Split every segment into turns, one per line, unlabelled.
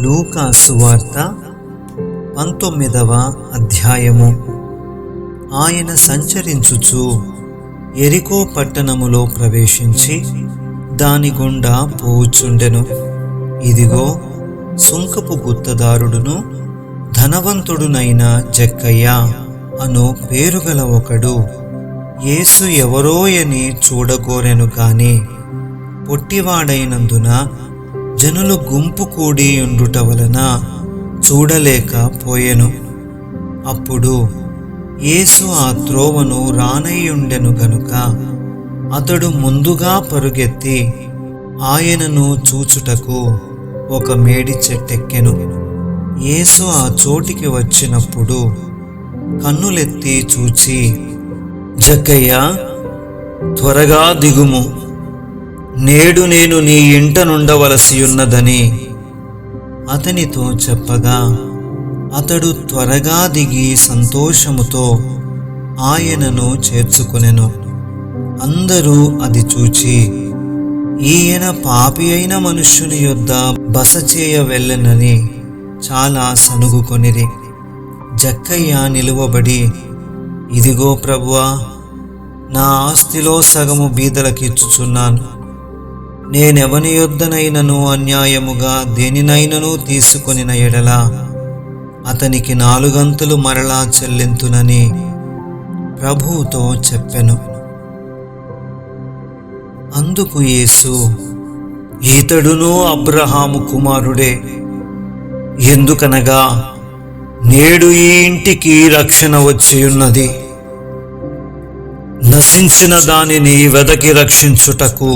లూకా సువార్త 19వ అధ్యాయము. ఆయన సంచరించుచు యెరికో పట్టణములో ప్రవేశించి దాని గుండా పోవుచుండెను. ఇదిగో, సుంకపు గుత్తదారుడును ధనవంతుడునైన జక్కయ్య అను పేరుగల ఒకడు యేసు ఎవరోయని చూడగోరెను గాని పొట్టివాడైనందున జనులు గుంపు కూడి ఉండుట వలన చూడలేకపోయెను. అప్పుడు యేసు ఆ త్రోవను రానయ్యుండెను గనుక అతడు ముందుగా పరుగెత్తి ఆయనను చూచుటకు ఒక మేడి చెట్టెక్కెను. యేసు ఆ చోటికి వచ్చినప్పుడు కన్నులెత్తి చూచి, జక్కయ్య, త్వరగా దిగుము, నేడు నేను నీ ఇంట నుండవలసి ఉన్నదని అతనితో చెప్పగా అతడు త్వరగా దిగి సంతోషముతో ఆయనను చేర్చుకొనెను. అందరూ అది చూచి, ఈయన పాపి అయిన మనుష్యుని యొద్ద బస చేయ వెళ్ళెనని చాలా సనుగుకొనిరి. జక్కయ్య నిలువబడి, ఇదిగో ప్రభువా, నా ఆస్తిలో సగము బీదలకిచ్చుచున్నాను. నేనెవని యొద్దనైనను అన్యాయముగా దేనినైనను తీసుకొనిన ఎడల అతనికి 4 గంతులు మరలా చెల్లింతునని ప్రభువుతో చెప్పెను. అందుకు యేసు, ఇతడును అబ్రహాము కుమారుడే. ఎందుకనగా నేడు ఈ ఇంటికి రక్షణ వచ్చియున్నది. నశించిన దానిని వెదకి రక్షించుటకు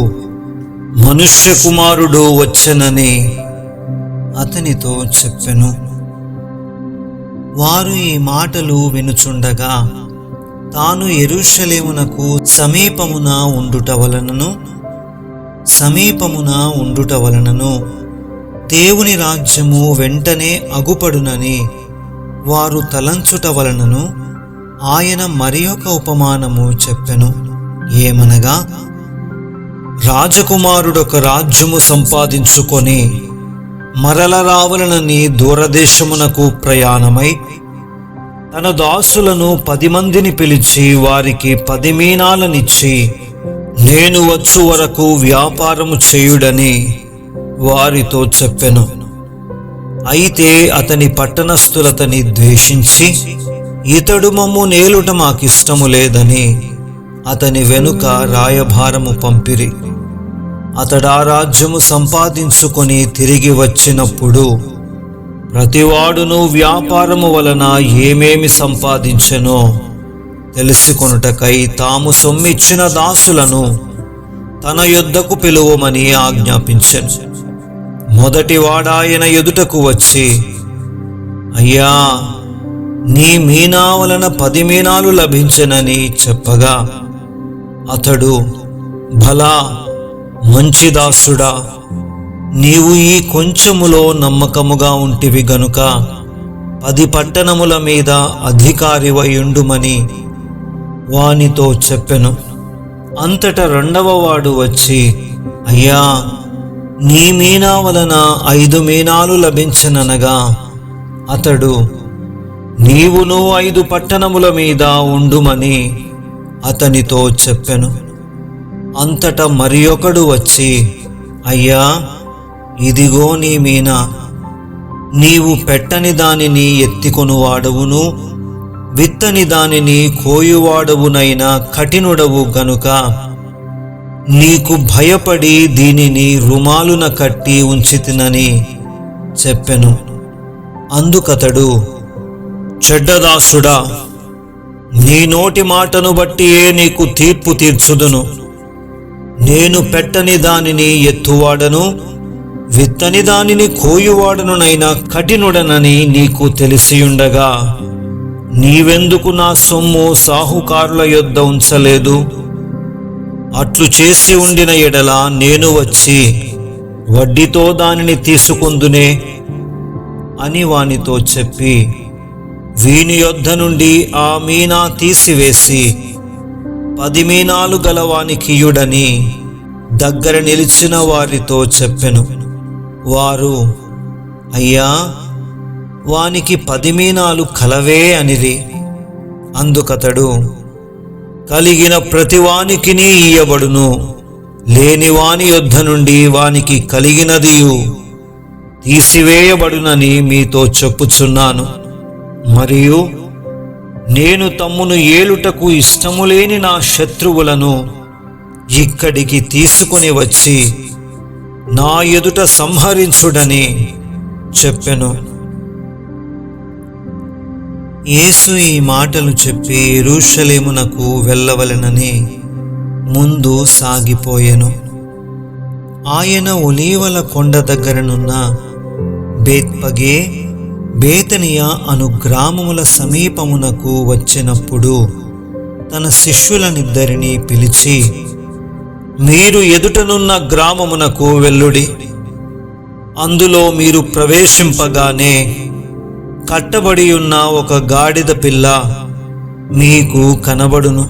మనుష్య కుమారుడు వచ్చెనని అతనితో చెప్పెను. వారు ఈ మాటలు వినుచుండగా తాను యెరూషలేమునకు సమీపమున ఉండుట వలనను దేవుని రాజ్యము వెంటనే అగుపడునని వారు తలంచుట వలనను ఆయన మరి ఒక ఉపమానము చెప్పెను. ఏమనగా, రాజకుమారుడొక రాజ్యము సంపాదించుకొని మరల రావలనని దూరదేశమునకు ప్రయాణమై తన దాసులను 10 మందిని పిలిచి వారికి 10 మీనాలనిచ్చి, నేను వచ్చు వరకు వ్యాపారము చేయుడని వారితో చెప్పెను. అయితే అతని పట్టణస్థులతని ద్వేషించి, ఇతడు మమ్ము నేలుట మాకిష్టము లేదని అతని వెనుక రాయభారము పంపిరి. అతడా రాజ్యము సంపాదించుకొని తిరిగి వచ్చినప్పుడు ప్రతివాడును వ్యాపారము వలన ఏమేమి సంపాదించెనో తెలుసుకొనుటకై తాము సొమ్మిచ్చిన దాసులను తన యొద్దకు పిలువమని ఆజ్ఞాపించెను. మొదటివాడాయన ఎదుటకు వచ్చి, అయ్యా, నీ మీనా వలన 10 మీనాలు లభించెనని చెప్పగా అతడు, భలా, మంచి దాసుడా, నీవు ఈ కొంచెములో నమ్మకముగా ఉంటివి గనుక 10 పట్టణముల మీద అధికారివయుండుమని వానితో చెప్పెను. అంతటా రెండవ వాడు వచ్చి, అయ్యా, నీ మీనా వలన 5 మీనాలు లభించెననగా అతడు, నీవును 5 పట్టణముల మీద ఉండుమని అతనితో చెప్పెను. అంతటా మరి ఒకడు వచ్చి, అయ్యా, ఇదిగో నీ మీనా, నీవు పెట్టని దానిని ఎత్తికొనువాడవును విత్తని దానిని కోయువాడవునైన కఠినుడవు గనుక నీకు భయపడి దీనిని రుమాలున కట్టి ఉంచితినని చెప్పెను. అందుకతడు, చెడ్డదాసుడా, నీ నోటి మాటను బట్టియే నీకు తీర్పు తీర్చుదును. నేను పెట్టని దానిని ఎత్తువాడను విత్తని దానిని కోయువాడనునైనా కఠినుడనని నీకు తెలిసియుండగా నీవెందుకు నా సొమ్ము సాహుకారుల యొద్ద ఉంచలేదు? అట్లు చేసి ఉండిన ఎడల నేను వచ్చి వడ్డీతో దానిని తీసుకొందునే అని వానితో చెప్పి వీని యొద్ద నుండి ఆ మీనా తీసివేసి 10 మీనాలు గలవానికియుడని దగ్గర నిలిచిన వారితో చెప్పెను. వారు, అయ్యా, వానికి 10 మీనాలు కలవే అనిరి. అందుకతడు, కలిగిన ప్రతివానికిని ఇయ్యబడును, లేనివాని యొద్ద నుండి వానికి కలిగినదియు తీసివేయబడునని మీతో చెప్పుచున్నాను. మరియు నేను తమ్మును ఏలుటకు ఇష్టము లేని నా శత్రువులను ఇక్కడికి తీసుకొని వచ్చి నా ఎదుట సంహరించుడని చెప్పెను. యేసు ఈ మాటలు చెప్పి యెరూషలేమునకు వెళ్ళవలెనని ముందు సాగిపోయెను. ఆయన ఒలీవల కొండ దగ్గరనున్న బేత్పగే, బేతనియా అను గ్రామముల సమీపమునకు వచ్చినప్పుడు తన శిష్యులనిద్దరినీ పిలిచి, మీరు ఎదుటనున్న గ్రామమునకు వెళ్ళుడి. అందులో మీరు ప్రవేశింపగానే కట్టబడి ఉన్న ఒక గాడిద పిల్ల మీకు కనబడును.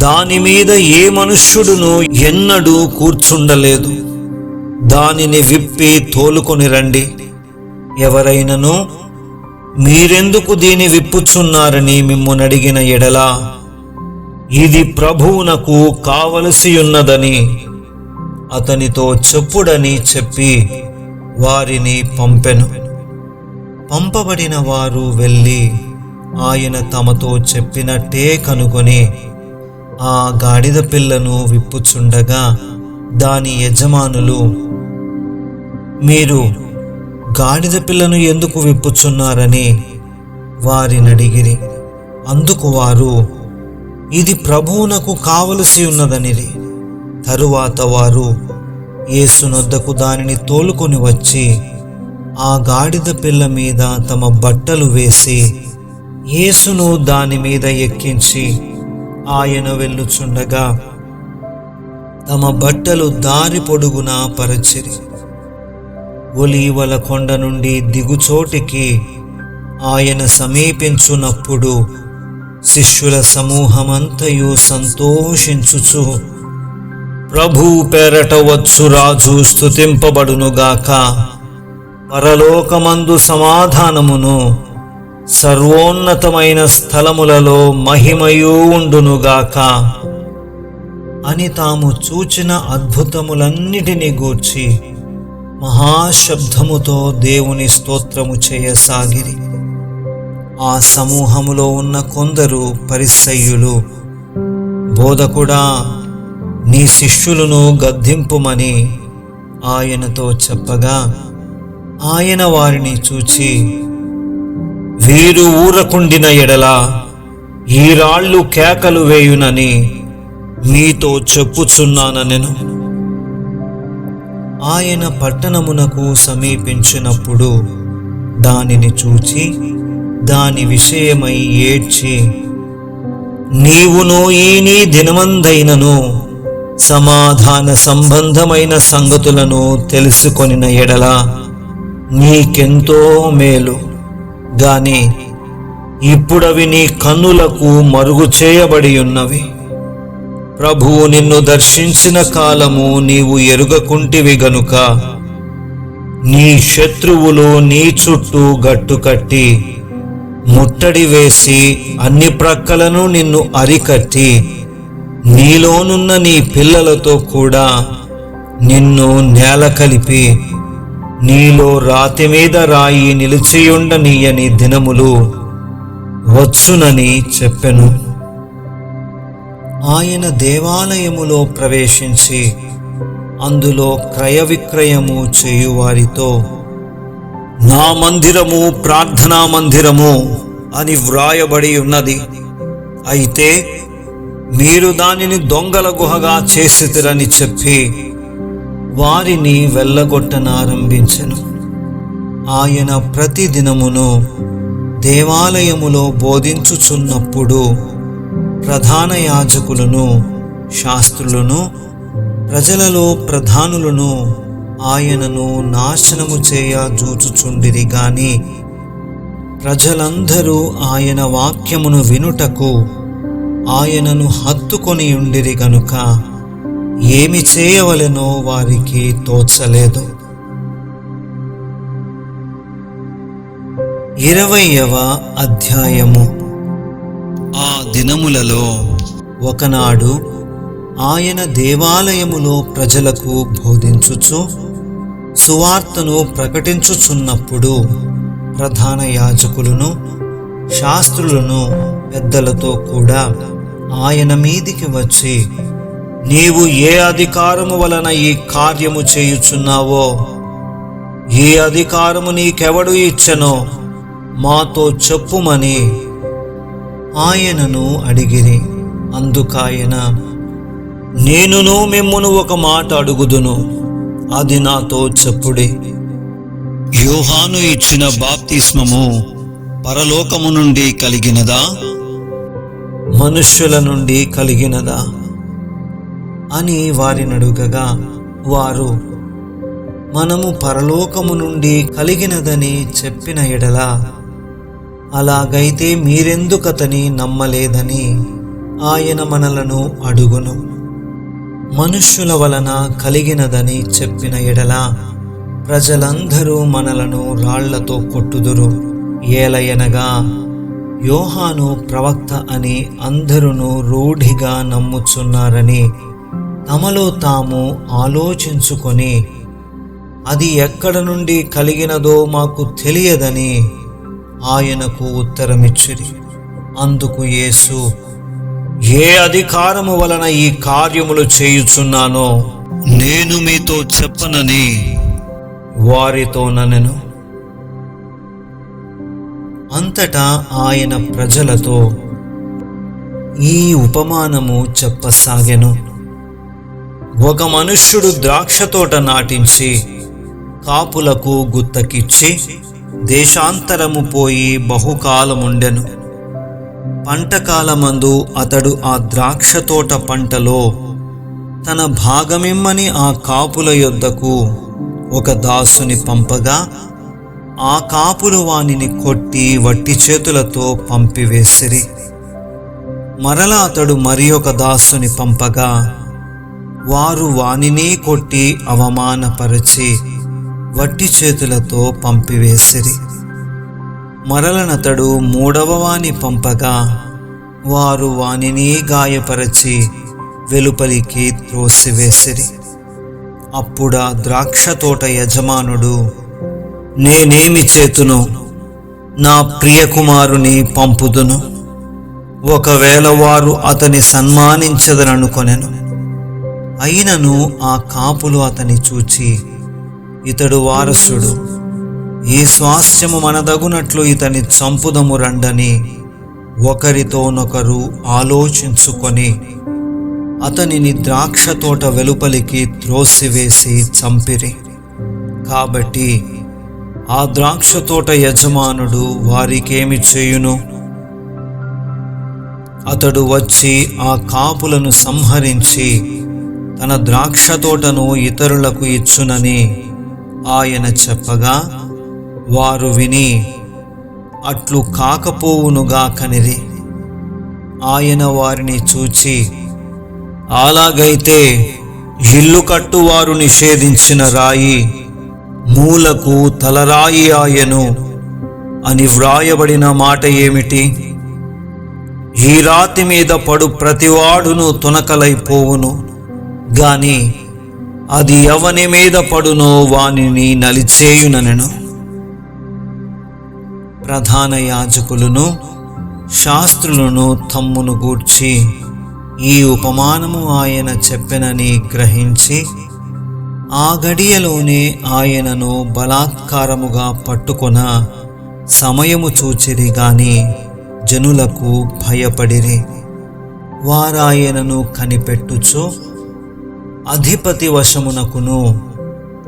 దాని మీద ఏ మనుష్యుడును ఎన్నడూ కూర్చుండలేదు. దానిని విప్పి తోలుకొని రండి. ఎవరైనను మీరెందుకు దీని విప్పుచున్నారని మిమ్మును అడిగిన ఎడల, ఇది ప్రభువునకు కావలసియున్నదని అతనితో చెప్పుడని చెప్పి వారిని పంపెను. పంపబడిన వారు వెళ్ళి ఆయన తమతో చెప్పినట్టే కనుగొని ఆ గాడిద పిల్లను విప్పుచుండగా దాని యజమానులు, మీరు గాడిద పిల్లను ఎందుకు విప్పుచున్నారని వారినడిగిరి. అందుకు వారు, ఇది ప్రభువునకు కావలసి ఉన్నదనిరి. తరువాత వారు యేసునొద్దకు దానిని తోలుకొని వచ్చి ఆ గాడిద పిల్ల మీద తమ బట్టలు వేసి యేసును దాని మీద ఎక్కించి ఆయన వెళ్ళుచుండగా తమ బట్టలు దారి పొడుగునా పరచిరి. ఒలీవల కొండ నుండి దిగుచోటికి ఆయన సమీపించునప్పుడు శిష్యుల సమూహమంతయు సంతోషించుచు, ప్రభువు పేరట వచ్చు రాజు స్తుతింపబడునుగాక, పరలోకమందు సమాధానమును, సర్వోన్నతమైన స్థలములలో మహిమయు ఉండునుగాక అని తాము చూచిన అద్భుతములన్నిటినీ గూర్చి మహాశబ్దముతో దేవుని స్తోత్రము చేయసాగిరి. ఆ సమూహములో ఉన్న కొందరు పరిసయ్యులు, బోధకుడా, నీ శిష్యులను గద్దింపుమని ఆయనతో చెప్పగా ఆయన వారిని చూచి, వీరు ఊరకుండిన ఎడల ఈ రాళ్ళు కేకలు వేయునని మీతో చెప్పుచున్నానెను. ఆయన పట్టణమునకు సమీపించినప్పుడు దానిని చూచి దాని విషయమై ఏడ్చి, నీవును ఈ నీ దినమందైనను సమాధాన సంబంధమైన సంగతులను తెలుసుకొనిన ఎడల నీకెంతో మేలు, గాని ఇప్పుడవి నీ కన్నులకు మరుగు చేయబడి ఉన్నవి. ప్రభువు నిన్ను దర్శించిన కాలము నీవు ఎరుగకుంటివి గనుక నీ శత్రువులు నీ చుట్టూ గట్టు కట్టి ముట్టడి వేసి అన్ని ప్రక్కలను నిన్ను అరికట్టి నీలోనున్న నీ పిల్లలతో కూడా నిన్ను నేల కలిపి నీలో రాతి మీద రాయి నిలిచియుండనీయని దినములు వచ్చునని చెప్పెను. ఆయన దేవాలయములో ప్రవేశించి అందులో క్రయ విక్రయము చేయువారితో, నా మందిరము ప్రార్థనా మందిరము అని వ్రాయబడి ఉన్నది, అయితే మీరు దానిని దొంగల గుహగా చేసితిరని చెప్పి వారిని వెళ్ళగొట్టనారంభించెను. ఆయన ప్రతిదినమును దేవాలయములో బోధించుచున్నప్పుడు ప్రధాన యాజకులను, శాస్త్రులను, ప్రజలలో ప్రధానులను ఆయనను నాశనము చేయ జూచుచుండిరి గాని ప్రజలందరూ ఆయన వాక్యమును వినుటకు ఆయనను హత్తుకొని ఉండిరి గనుక ఏమి చేయవలెనో వారికి తోచలేదు. 20వ అధ్యాయము.
ఆ దినములలో
ఒకనాడు ఆయన దేవాలయములో ప్రజలకు బోధించుచు సువార్తను ప్రకటించుచున్నప్పుడు ప్రధాన యాజకులను శాస్త్రులను పెద్దలతో కూడా ఆయన మీదికి వచ్చి, నీవు ఏ అధికారము వలన ఈ కార్యము చేయుచున్నావో, ఏ అధికారము నీకెవడు ఇచ్చెనో మాతో చెప్పుమని ఆయనను అడిగిరి. అందుకాయన, నేనును మిమ్మును ఒక మాట అడుగుదును, అది నాతో చెప్పుడి.
యోహాను ఇచ్చిన బాప్తిస్మము పరలోకము నుండి కలిగినదా,
మనుష్యుల నుండి కలిగినదా అని వారినడుగగా, వారు, మనము పరలోకము నుండి కలిగినదని చెప్పిన ఎడల, అలాగైతే మీరెందుకతని నమ్మలేదని ఆయన మనలను అడుగును. మనుష్యుల వలన కలిగినదని చెప్పిన ఎడల ప్రజలందరూ మనలను రాళ్లతో కొట్టుదురు. ఏలయనగా యోహాను ప్రవక్త అని అందరూ రూఢిగా నమ్ముచున్నారని తమలో తాము ఆలోచించుకొని, అది ఎక్కడ నుండి కలిగినదో మాకు తెలియదని ఆయనకు ఉత్తరమిచ్చిరి. అందుకు యేసు, ఏ అధికారము వలన ఈ కార్యములు చేయుచున్నానో
నేను మీతో చెప్పనని
వారితో ననెను. అంతటా ఆయన ప్రజలతో ఈ ఉపమానము చెప్పసాగెను. ఒక మనుష్యుడు ద్రాక్షతోట నాటించి కాపులకు గుత్తకిచ్చి దేశాంతరము పోయి బహుకాలముండెను. పంటకాలమందు అతడు ఆ ద్రాక్షతోట పంటలో తన భాగమిమ్మని ఆ కాపుల యొద్దకు ఒక దాసుని పంపగా, ఆ కాపులు వానిని కొట్టి వట్టి చేతులతో పంపివేసిరి. మరలా అతడు మరి ఒక దాసుని పంపగా, వారు వానిని కొట్టి అవమానపరచి వట్టి చేతులతో పంపివేసిరి. మరలనతడు మూడవ వాని పంపగా, వారు వానిని గాయపరచి వెలుపలికి త్రోసివేసిరి. అప్పుడా ద్రాక్షతోట యజమానుడు, నేనేమి చేతును? నా ప్రియకుమారుని పంపుదును, ఒకవేళ వారు అతని సన్మానించదననుకొనెను. అయినను ఆ కాపులు అతని చూచి, ఇతడు వారసుడు, ఈ స్వాస్థ్యము మనదగునట్లు ఇతని చంపుదము రండని ఒకరితోనొకరు ఆలోచించుకొని అతనిని ద్రాక్షతోట వెలుపలికి త్రోసివేసి చంపిరి. కాబట్టి ఆ ద్రాక్షతోట యజమానుడు వారికేమి చేయును? అతడు వచ్చి ఆ కాపులను సంహరించి తన ద్రాక్షతోటను ఇతరులకు ఇచ్చునని ఆయన చెప్పగా, వారు విని అట్లు కాకపోవునుగాకనిరి. ఆయన వారిని చూచి, అలాగైతే ఇల్లు కట్టువారు నిషేధించిన రాయి మూలకు తలరాయి ఆయను అని వ్రాయబడిన మాట ఏమిటి? ఈ రాతి మీద పడు ప్రతివాడును తునకలైపోవును, గాని అది ఎవని మీద పడునో వానిని నలిచేయుననెను. ప్రధాన యాజకులను శాస్త్రులను తమ్మును గూర్చి ఈ ఉపమానము ఆయన చెప్పెనని గ్రహించి ఆ గడియలోనే ఆయనను బలాత్కారముగా పట్టుకొన సమయము చూచిరి గాని జనులకు భయపడిరి. వారాయనను కనిపెట్టుచు అధిపతి వశమునకును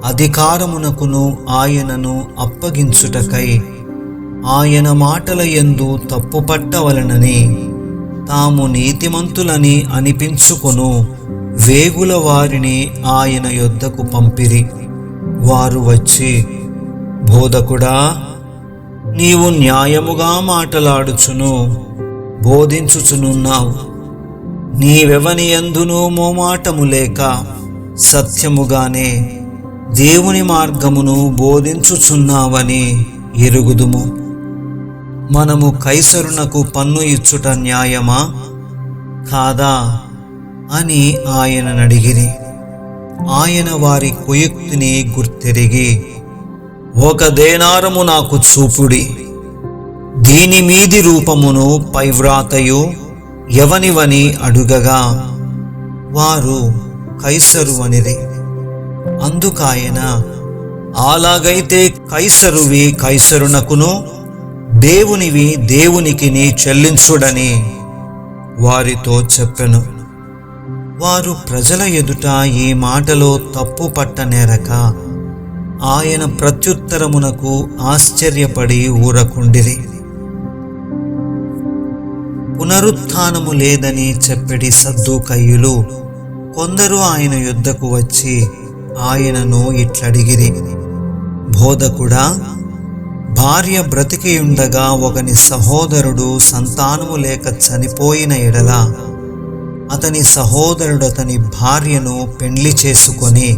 అధికారమునకును ఆయనను అప్పగించుటకై ఆయన మాటల యందు తప్పుపట్టవలనని తాము నీతిమంతులని అనిపించుకొను వేగుల వారిని ఆయన యొద్దకు పంపిరి. వారు వచ్చి, బోధకుడా, నీవు న్యాయముగా మాటలాడుచును బోధించుచునున్నావు. నీవెవని యందునూ మోమాటము లేక సత్యముగానే దేవుని మార్గమును బోధించుచున్నావని ఎరుగుదుము. మనము కైసరునకు పన్ను ఇచ్చుట న్యాయమా కాదా అని ఆయననడిగిరి. ఆయన వారి కుయుక్తిని గుర్తెరిగి, 1 దేనారము నాకు చూపుడి, దీని మీది రూపమును పైవ్రాతయు ఎవనివని అడుగగా వారు కైసరు అనిరి. అందుకాయన, అలాగైతే కైసరువి కైసరునకును, దేవునివి దేవునికిని చెల్లించుడని వారితో చెప్పెను. వారు ప్రజల ఎదుట ఈ మాటలో తప్పు పట్టనేరక ఆయన ప్రత్యుత్తరమునకు ఆశ్చర్యపడి ఊరకుండిరి. పునరుత్థానము లేదని చెప్పెడి సద్దూకయ్యులు కొందరు ఆయన యొద్దకు వచ్చి ఆయనను ఇట్లడిగిరి, బోధకుడా, భార్య బ్రతికియుండగా ఒకని సహోదరుడు సంతానము లేక చనిపోయిన ఎడల అతని సహోదరుడు అతని భార్యను పెండ్లి చేసుకొని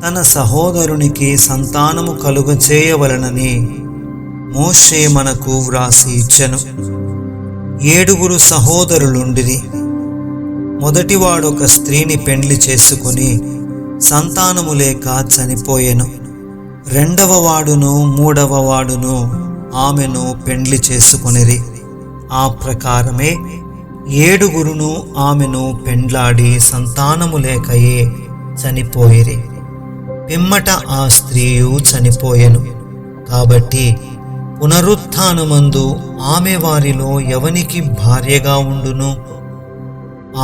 తన సహోదరునికి సంతానము కలుగచేయవలనని మోషే మనకు వ్రాసి ఇచ్చెను. 7 సహోదరులుండిరి. మొదటివాడొక స్త్రీని పెండ్లి చేసుకొని సంతానము లేక చనిపోయెను. 2వ వాడును 3వ వాడును ఆమెను పెండ్లి చేసుకొనిరి. ఆ ప్రకారమే 7 ఆమెను పెండ్లాడి సంతానము లేకయే చనిపోయిరి. పిమ్మట ఆ స్త్రీయు చనిపోయెను. కాబట్టి పునరుత్థానమందు ఆమె వారిలో ఎవనికి భార్యగా ఉండును?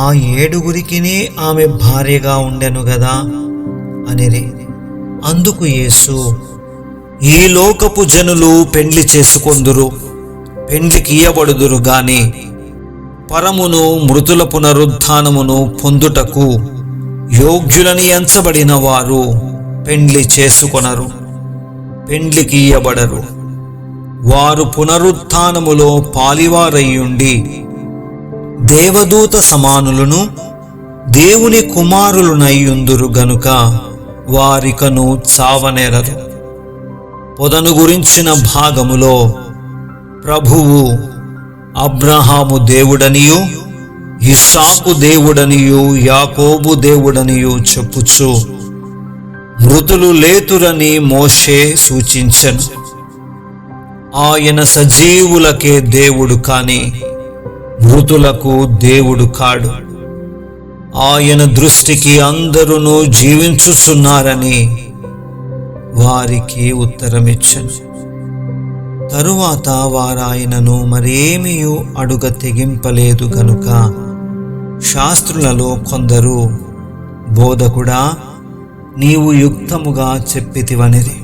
ఆ 7 ఆమె భార్యగా ఉండెను గదా అనిరి. అందుకు యేసు,
ఈ లోకపు జనులు పెండ్లి చేసుకొందురు, పెండ్లికియ్యబడుదురు గాని పరమును మృతుల పునరుత్థానమును పొందుటకు యోగ్యులని ఎంచబడిన వారు పెండ్లి చేసుకొనరు, పెండ్లికియ్యబడరు. వారు పునరుత్థానములో పాలివారయ్యుండి దేవదూత సమానులను దేవుని కుమారులునయ్యుందురు గనుక వారికను చావనేరరు. పొదను గురించిన భాగములో ప్రభువు అబ్రహాము దేవుడనియు ఇస్సాకు దేవుడనియు యాకోబు దేవుడనియు చెప్పుచు మృతులు లేతురని మోషే సూచించెను. ఆయన సజీవులకే దేవుడు కాని మృతులకు దేవుడు కాడు. ఆయన దృష్టికి అందరూ జీవించుచున్నారని వారికి ఉత్తరమిచ్చెను. తరువాత వారాయనను మరేమియూ అడుగ తెగింపలేదు గనుక శాస్త్రులలో కొందరు, బోధకుడా, నీవు యుక్తముగా చెప్పితివనిరి.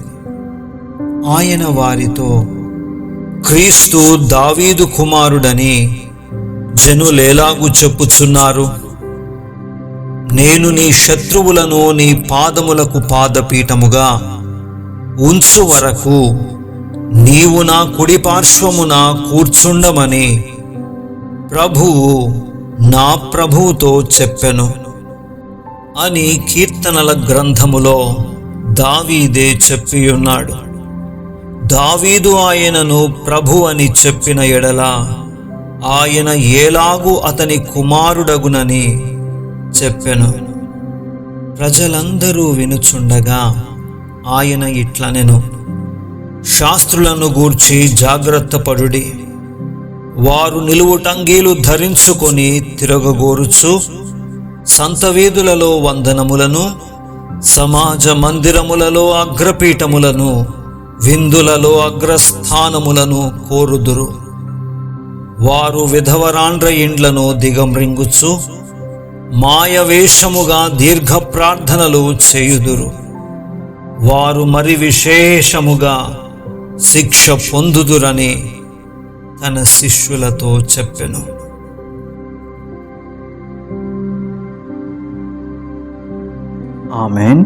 ఆయన వారితో, క్రీస్తు దావీదు కుమారుడని జనులేలాగు చెప్పుచున్నారు? నేను నీ శత్రువులను నీ పాదములకు పాదపీఠముగా ఉంచు వరకు నీవు నా కుడి పార్శ్వమున కూర్చుండమని ప్రభువు నా ప్రభువుతో చెప్పెను అని కీర్తనల గ్రంథములో దావీదే చెప్పియున్నాడు. దావీదు ఆయనను ప్రభు అని చెప్పిన ఎడల ఆయన ఏలాగు అతని కుమారుడగునని చెప్పెను. ప్రజలందరూ వినుచుండగా ఆయన ఇట్లనెను, శాస్త్రులను గూర్చి జాగ్రత్త పడుడి. వారు నిలువుటంగీలు ధరించుకొని తిరగగోరుచు సంత వీధులలో వందనములను, సమాజ మందిరములలో అగ్రపీఠములను, విందులలో అగ్రస్థానములను కోరుదురు. వారు విధవరాండ్ర ఇండ్లను దిగమ్రింగుచు మాయవేషముగా దీర్ఘ ప్రార్థనలు చేయుదురు. వారు మరి విశేషముగా శిక్ష పొందుదురని తన శిష్యులతో చెప్పెను.
ఆమేన్.